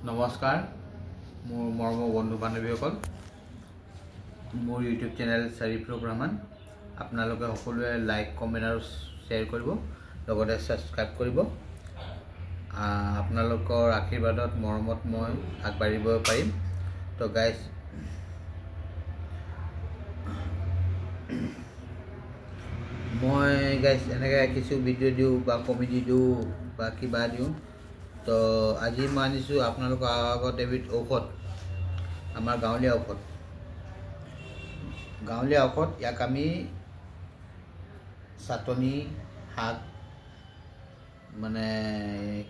নমস্কাৰ মোৰ মৰমৰ বন্ধু বান্ধৱীসকল মোৰ ইউটিউব চেনেল শৰীফুৰ ৰহমান আপোনালোকে সকলোৱে লাইক কমেন্ট আৰু শ্বেয়াৰ কৰিব লগতে সাবস্ক্ৰাইব কৰিব আপোনালোকৰ আশীৰ্বাদত মৰমত মই আগবাঢ়িব পাৰিম তো গাইস মই গাইস এনেকৈ কিছু ভিডিঅ' দিওঁ বা কমেডি দিওঁ বা কিবা দিওঁ তো আজি মই আনিছোঁ আপোনালোকৰ আগত এবিধ ঔষধ আমাৰ গাঁৱলীয়া ঔষধ ইয়াক আমি চাটনি শাক মানে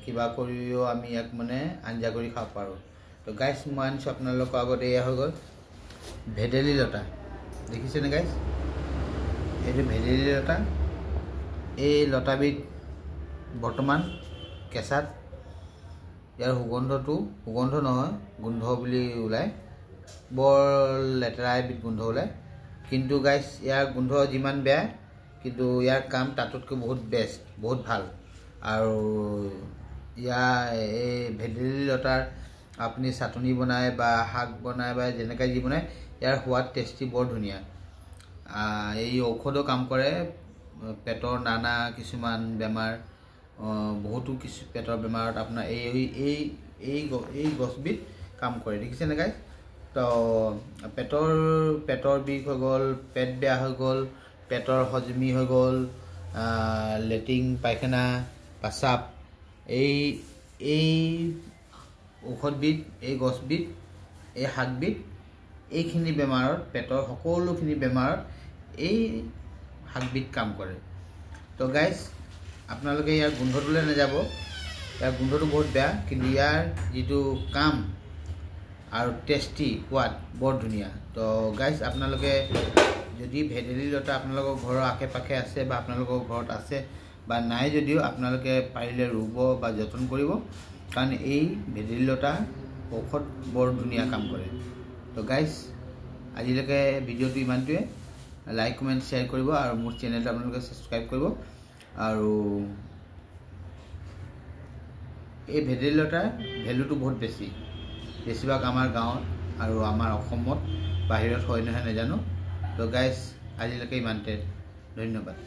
কিবা কৰিও আমি ইয়াক মানে আঞ্জা কৰি খাব পাৰোঁ তো গাইস মই আনিছোঁ আপোনালোকৰ আগত এয়া হৈ গ'ল ভেদেলী লতা দেখিছেনে গাইস এইটো ভেদেলী লতা এই লতাবিধ বৰ্তমান কেঁচাত ইয়াৰ সুগন্ধ নহয় গোন্ধ বুলি ওলায় বৰ লেতেৰা এবিধ গোন্ধ ওলায় কিন্তু গাইস ইয়াৰ গোন্ধ যিমান বেয়া কিন্তু ইয়াৰ কাম তাতকৈ বহুত বেষ্ট বহুত ভাল আৰু ইয়াৰ এই ভেদেলী লতাৰ আপুনি চাটনি বনায় বা শাক বনায় বা যেনেকৈ যি বনায় ইয়াৰ সোৱাদ টেষ্টি বৰ ধুনীয়া এই ঔষধো কাম কৰে পেটৰ নানা কিছুমান বেমাৰ বহুতো কিছু পেটৰ বেমাৰত আপোনাৰ এই গছবিধ কাম কৰে দেখিছেনে গাইস তো পেটৰ বিষ হৈ গ'ল পেট বেয়া হৈ গ'ল পেটৰ হজমি হৈ গ'ল লেট্ৰিন পায়খানা পাচাব এই ঔষধবিধ এই গছবিধ এই শাকবিধ এইখিনি বেমাৰত পেটৰ সকলোখিনি বেমাৰত এই শাকবিধ কাম কৰে তো গাইস আপোনালোকে ইয়াৰ গোন্ধটোলৈ নাযাব ইয়াৰ গোন্ধটো বহুত বেয়া কিন্তু ইয়াৰ যিটো কাম আৰু টেষ্টি সোৱাদ বৰ ধুনীয়া তো গাইস আপোনালোকে যদি ভেদেলী লতা আপোনালোকৰ ঘৰৰ আশে পাশে আছে বা আপোনালোকৰ ঘৰত আছে বা নাই যদিও আপোনালোকে পাৰিলে ৰুব বা যতন কৰিব কাৰণ এই ভেদেলী লতা ঔষধ বৰ ধুনীয়া কাম কৰে তো গাইস আজিলৈকে ভিডিঅ'টো ইমানটোৱে লাইক কমেন্ট শ্বেয়াৰ কৰিব আৰু মোৰ চেনেলটো আপোনালোকে সাবস্ক্ৰাইব কৰিব আৰু এই ভেদেলী লতাৰ ভেলুটো বহুত বেছিভাগ আমাৰ গাঁৱত আৰু আমাৰ অসমত বাহিৰত হয় নহয় নাজানো তো গাইস আজিলৈকে ইমানতে ধন্যবাদ।